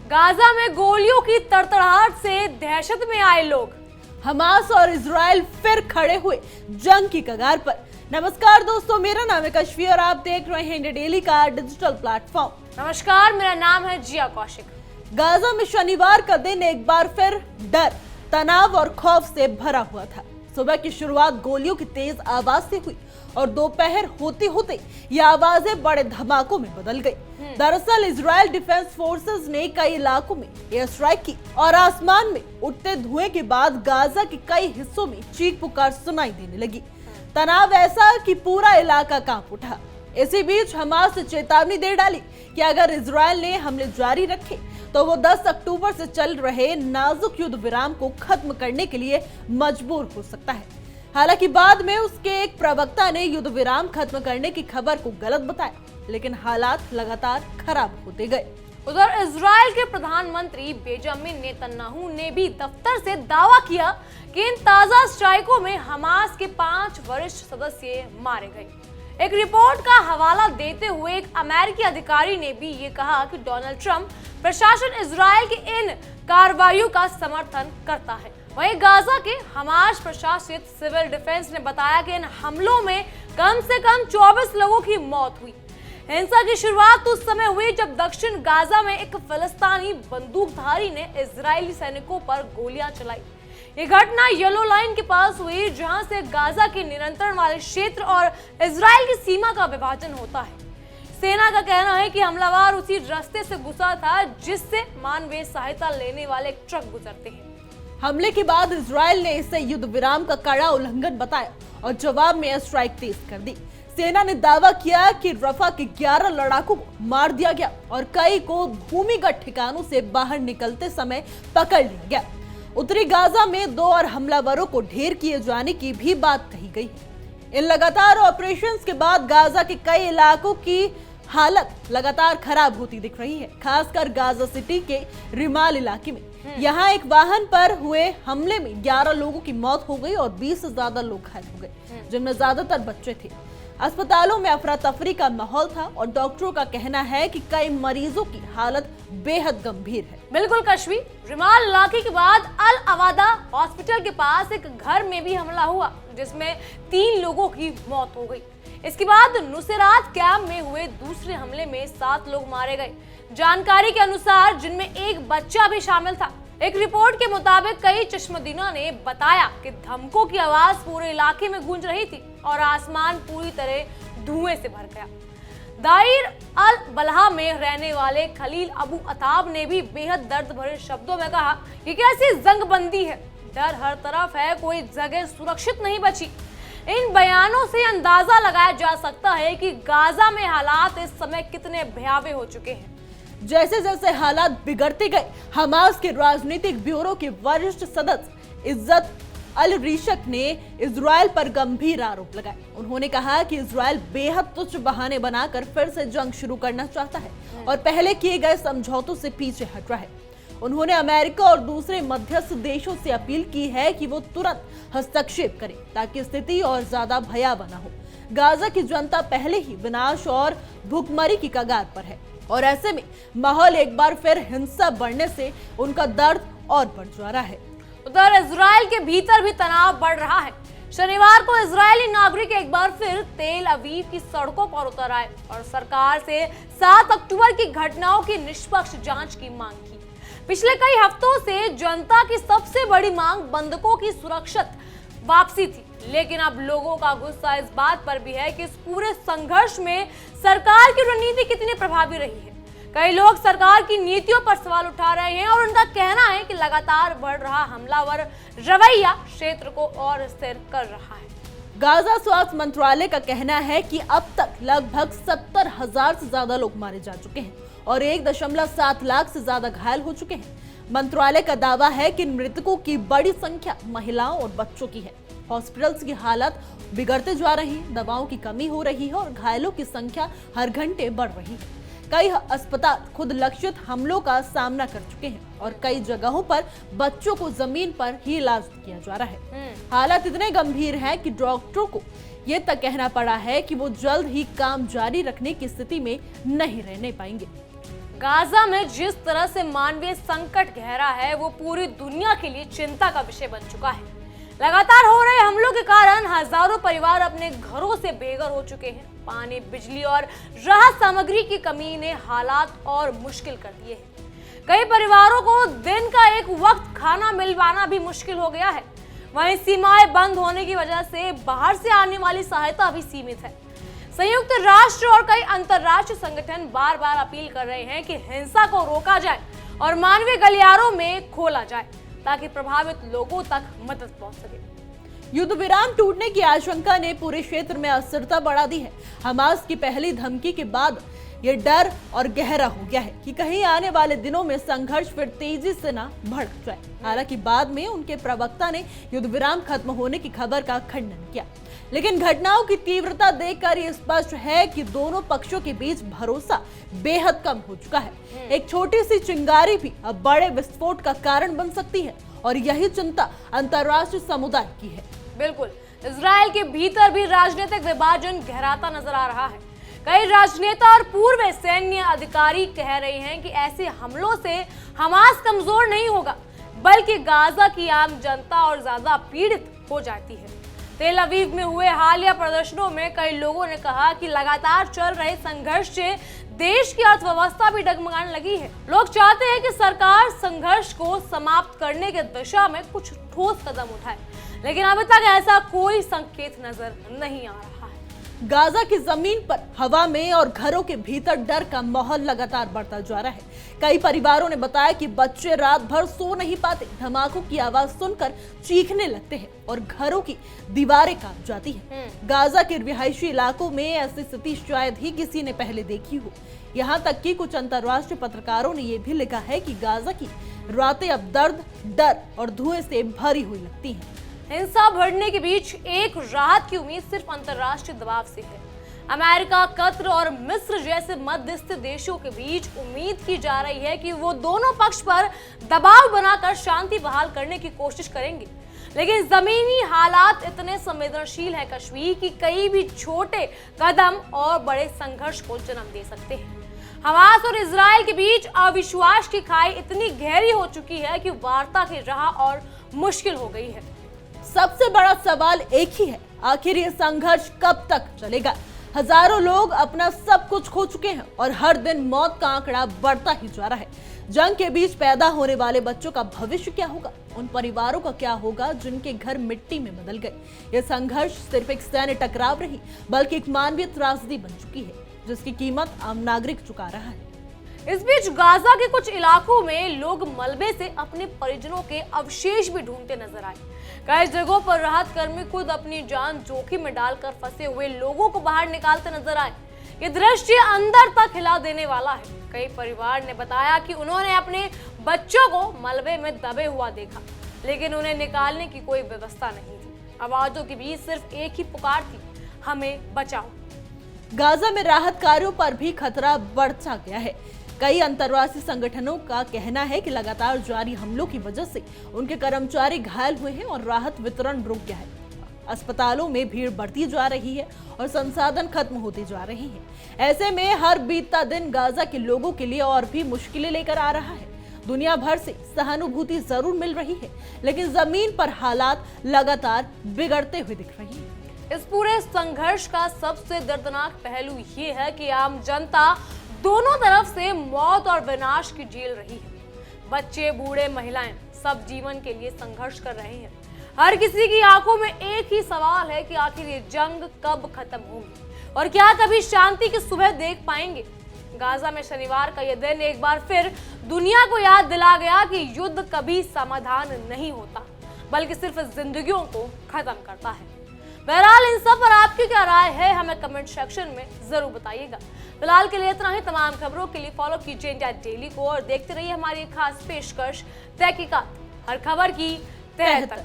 Gaza में गोलियों की तड़तड़ाहट से दहशत में आए लोग। हमास और इजराइल फिर खड़े हुए जंग की कगार पर। नमस्कार दोस्तों, मेरा नाम है कश्मी और आप देख रहे हैं इंडिया डेली का डिजिटल प्लेटफॉर्म। नमस्कार, मेरा नाम है जिया कौशिक। गाजा में शनिवार का दिन एक बार फिर डर, तनाव और खौफ से भरा हुआ था। सुबह की शुरुआत गोलियों की तेज आवाज से हुई और दोपहर होते होते ये आवाजें बड़े धमाकों में बदल गई। दरअसल इजराइल डिफेंस फोर्सेस ने कई इलाकों में एयर स्ट्राइक की और आसमान में उठते धुएं के बाद गाजा के कई हिस्सों में चीख पुकार सुनाई देने लगी। तनाव ऐसा कि पूरा इलाका कांप उठा। इसी बीच हमास ने चेतावनी दे डाली कि अगर इजराइल ने हमले जारी रखे तो वो 10 अक्टूबर से चल रहे नाजुक युद्ध विराम को खत्म करने के लिए मजबूर हो सकता है। हालांकि बाद में उसके एक प्रवक्ता ने युद्ध विराम खत्म करने की खबर को गलत बताया, लेकिन हालात लगातार खराब होते गए। उधर इजराइल के प्रधानमंत्री बेंजामिन नेतन्याहू ने भी दफ्तर से दावा किया कि इन ताजा स्ट्राइकों में हमास के 5 वरिष्ठ सदस्य मारे गए। एक रिपोर्ट का हवाला देते हुए एक अमेरिकी अधिकारी ने भी ये कहा कि डोनाल्ड ट्रंप प्रशासन इजराइल की इन कार्रवाइयों का समर्थन करता है। वहीं गाजा के हमास प्रशासित सिविल डिफेंस ने बताया कि इन हमलों में कम से कम 24 लोगों की मौत हुई। हिंसा की शुरुआत उस समय हुई जब दक्षिण गाजा में एक फिलिस्तीनी बंदूकधारी ने इजरायली सैनिकों पर गोलियां चलाई। ये घटना येलो लाइन के पास हुई, जहां से गाजा के नियंत्रण वाले क्षेत्र और इजराइल की सीमा का विभाजन होता है। सेना का कहना है कि हमलावर उसी रास्ते से घुसा था जिससे मानवीय सहायता लेने वाले एक ट्रक गुजरते हैं। हमले के बाद इजराइल ने इसे युद्ध विराम का कड़ा उल्लंघन बताया और जवाब में एयर स्ट्राइक तेज कर दी। सेना ने दावा किया कि रफा के 11 लड़ाकों को मार दिया गया और कई को भूमिगत ठिकानों से बाहर निकलते समय पकड़ लिया गया। उत्तरी गाजा में 2 और हमलावरों को ढेर किए जाने की भी बात कही गई है। इन लगातार ऑपरेशंस के बाद गाजा के कई इलाकों की हालत लगातार खराब होती दिख रही है, खासकर गाजा सिटी के रिमाल इलाके में। यहाँ एक वाहन पर हुए हमले में 11 लोगों की मौत हो गई और 20 से ज्यादा लोग घायल हो गए, जिनमें ज्यादातर बच्चे थे। अस्पतालों में अफरा तफरी का माहौल था और डॉक्टरों का कहना है कि कई मरीजों की हालत बेहद गंभीर है। बिल्कुल कश्मी, रिमाल इलाके के बाद अल अवादा हॉस्पिटल के पास एक घर में भी हमला हुआ, जिसमें 3 लोगों की मौत हो गई। इसके बाद नुसेरात कैंप में हुए दूसरे हमले में 7 लोग मारे गए, जानकारी के अनुसार जिनमें एक बच्चा भी शामिल था। एक रिपोर्ट के मुताबिक कई चश्मदीदों ने बताया कि धमकों की आवाज पूरे इलाके में गूंज रही थी और आसमान पूरी तरह धुएं से भर गया। दाइर अल बलहा में रहने वाले खलील अबू अताब ने भी बेहद दर्द भरे शब्दों में कहा, ये कैसी जंगबंदी है, डर हर तरफ है, कोई जगह सुरक्षित नहीं बची। इन बयानों से अंदाजा लगाया जा सकता है कि गाजा में हालात इस समय कितने भयावह हो चुके हैं। जैसे जैसे हालात बिगड़ते गए, हमास के राजनीतिक ब्यूरो के वरिष्ठ सदस्य इज्जत अल रिशक ने इजराइल पर गंभीर आरोप लगाए। उन्होंने कहा कि इजराइल बेहद तुच्छ बहाने बनाकर फिर से जंग शुरू करना चाहता है और पहले किए गए समझौतों से पीछे हट रहा है। उन्होंने अमेरिका और दूसरे मध्यस्थ देशों से अपील की है कि वो तुरंत हस्तक्षेप करें ताकि स्थिति और ज्यादा भयावह न हो। गाजा की जनता पहले ही विनाश और भूखमरी की कगार पर है और ऐसे में माहौल एक बार फिर हिंसा बढ़ने से उनका दर्द और बढ़ जा रहा है। उधर इजराइल के भीतर भी तनाव बढ़ रहा है। शनिवार को इजरायली नागरिक एक बार फिर तेल अवीव की सड़कों पर उतर आए और सरकार से 7 अक्टूबर की घटनाओं की निष्पक्ष जांच की मांग की। पिछले कई हफ्तों से जनता की सबसे बड़ी मांग बंधकों की सुरक्षित वापसी थी, लेकिन अब लोगों का गुस्सा इस बात पर भी है कि इस पूरे संघर्ष में सरकार की रणनीति कितनी प्रभावी रही है। कई लोग सरकार की नीतियों पर सवाल उठा रहे हैं और उनका कहना है कि लगातार बढ़ रहा हमलावर रवैया क्षेत्र को और स्थिर कर रहा है। गाजा स्वास्थ्य मंत्रालय का कहना है कि अब तक लगभग 70,000 से ज्यादा लोग मारे जा चुके हैं और 1.7 लाख से ज्यादा घायल हो चुके हैं। मंत्रालय का दावा है कि मृतकों की बड़ी संख्या महिलाओं और बच्चों की है। हॉस्पिटल्स की हालत बिगड़ते जा रही है, दवाओं की कमी हो रही है और घायलों की संख्या हर घंटे बढ़ रही है। कई अस्पताल खुद लक्षित हमलों का सामना कर चुके हैं और कई जगहों पर बच्चों को जमीन पर ही इलाज किया जा रहा है। हालात इतने गंभीर हैं कि डॉक्टरों को ये तक कहना पड़ा है कि वो जल्द ही काम जारी रखने की स्थिति में नहीं रहने पाएंगे। गाजा में जिस तरह से मानवीय संकट गहरा है वो पूरी दुनिया के लिए चिंता का विषय बन चुका है। लगातार हो रहे हमलों के कारण हजारों परिवार अपने घरों से बेघर हो चुके हैं। पानी, बिजली और राहत सामग्री की कमी ने हालात और मुश्किल कर दिए हैं। कई परिवारों को दिन का एक वक्त खाना मिल पाना भी मुश्किल हो गया है। वहीं सीमाएं बंद होने की वजह से बाहर से आने वाली सहायता भी सीमित है। संयुक्त राष्ट्र और कई अंतर्राष्ट्रीय संगठन बार बार अपील कर रहे हैं कि हिंसा को रोका जाए और मानवीय गलियारों में खोला जाए ताकि प्रभावित लोगों तक मदद पहुंच सके। युद्ध विराम टूटने की आशंका ने पूरे क्षेत्र में अस्थिरता बढ़ा दी है। हमास की पहली धमकी के बाद ये डर और गहरा हो गया है कि कहीं आने वाले दिनों में संघर्ष फिर तेजी से ना बढ़ जाए। हालांकि बाद में उनके प्रवक्ता ने युद्ध विराम खत्म होने की खबर का खंडन किया, लेकिन घटनाओं की तीव्रता देखकर ये स्पष्ट है कि दोनों पक्षों के बीच भरोसा बेहद कम हो चुका है। एक छोटी सी चिंगारी भी अब बड़े विस्फोट का कारण बन सकती है और यही चिंता अंतर्राष्ट्रीय समुदाय की है। बिल्कुल, इजराइल के भीतर भी राजनीतिक विभाजन गहराता नजर आ रहा है। कई राजनेता और पूर्व सैन्य अधिकारी कह रहे हैं कि ऐसे हमलों से हमास कमजोर नहीं होगा, बल्कि गाजा की आम जनता और ज्यादा पीड़ित हो जाती है। तेल अवीव में हुए हालिया प्रदर्शनों में कई लोगों ने कहा कि लगातार चल रहे संघर्ष से देश की अर्थव्यवस्था भी डगमगाने लगी है। लोग चाहते हैं कि सरकार संघर्ष को समाप्त करने के दिशा में कुछ ठोस कदम उठाए, लेकिन अभी तक ऐसा कोई संकेत नजर नहीं आ रहा है। गाजा की जमीन पर, हवा में और घरों के भीतर डर का माहौल लगातार बढ़ता जा रहा है। कई परिवारों ने बताया कि बच्चे रात भर सो नहीं पाते, धमाकों की आवाज सुनकर चीखने लगते हैं और घरों की दीवारें कांप जाती हैं। गाजा के रिहायशी इलाकों में ऐसी स्थिति शायद ही किसी ने पहले देखी हो। यहाँ तक कि कुछ अंतर्राष्ट्रीय पत्रकारों ने यह भी लिखा है कि गाजा की रातें अब दर्द, डर और धुएं से भरी हुई लगती हैं। हिंसा बढ़ने के बीच एक राहत की उम्मीद सिर्फ अंतर्राष्ट्रीय दबाव से है। अमेरिका, कतर और मिस्र जैसे मध्यस्थ देशों के बीच उम्मीद की जा रही है कि वो दोनों पक्ष पर दबाव बनाकर शांति बहाल करने की कोशिश करेंगे, लेकिन जमीनी हालात इतने संवेदनशील है कश्मीर की कई भी छोटे कदम और बड़े संघर्ष को जन्म दे सकते हैं। हमास और इजराइल के बीच अविश्वास की खाई इतनी गहरी हो चुकी है कि वार्ता की राह और मुश्किल हो गई है। सबसे बड़ा सवाल एक ही है, आखिर ये संघर्ष कब तक चलेगा? हजारों लोग अपना सब कुछ खो चुके हैं और हर दिन मौत का आंकड़ा बढ़ता ही जा रहा है। जंग के बीच पैदा होने वाले बच्चों का भविष्य क्या होगा? उन परिवारों का क्या होगा जिनके घर मिट्टी में बदल गए? ये संघर्ष सिर्फ एक सैन्य टकराव नहीं, बल्कि एक मानवीय त्रासदी बन चुकी है, जिसकी कीमत आम नागरिक चुका रहा है। इस बीच गाजा के कुछ इलाकों में लोग मलबे से अपने परिजनों के अवशेष भी ढूंढते नजर आए। कई जगहों पर राहत कर्मी खुद अपनी जान जोखिम में डालकर फंसे हुए लोगों को बाहर निकालते नजर आए। ये दृश्य अंदर तक हिला देने वाला है। कई परिवार ने बताया कि उन्होंने अपने बच्चों को मलबे में दबे हुआ देखा, लेकिन उन्हें निकालने की कोई व्यवस्था नहीं थी। आवाजों के बीच सिर्फ एक ही पुकार थी, हमें बचाओ। गाजा में राहत कार्यों पर भी खतरा बढ़ता गया है। कई अंतर्राष्ट्रीय संगठनों का कहना है कि लगातार जारी हमलों की वजह से उनके कर्मचारी घायल हुए हैं और राहत वितरण रुक गया है। अस्पतालों में भीड़ बढ़ती जा रही है और संसाधन खत्म होते जा रहे हैं। ऐसे में हर बीतता दिन गाजा के लोगों के लिए और भी मुश्किलें लेकर आ रहा है। दुनिया भर से सहानुभूति जरूर मिल रही है, लेकिन जमीन पर हालात लगातार बिगड़ते हुए दिख रही है। इस पूरे संघर्ष का सबसे दर्दनाक पहलू ये है कि आम जनता दोनों तरफ से मौत और विनाश की झेल रही है। बच्चे, बूढ़े, महिलाएं सब जीवन के लिए संघर्ष कर रहे हैं। हर किसी की आंखों में एक ही सवाल है कि आखिर ये जंग कब खत्म होगी और क्या कभी शांति की सुबह देख पाएंगे। गाजा में शनिवार का यह दिन एक बार फिर दुनिया को याद दिला गया कि युद्ध कभी समाधान नहीं होता, बल्कि सिर्फ जिंदगियों को खत्म करता है। बहरहाल इन सब पर आपकी क्या राय है, हमें कमेंट सेक्शन में जरूर बताइएगा। फिलहाल के लिए इतना ही। तमाम खबरों के लिए फॉलो कीजिए इंडिया डेली को और देखते रहिए हमारी खास पेशकश तहकीकात, हर खबर की तह तक।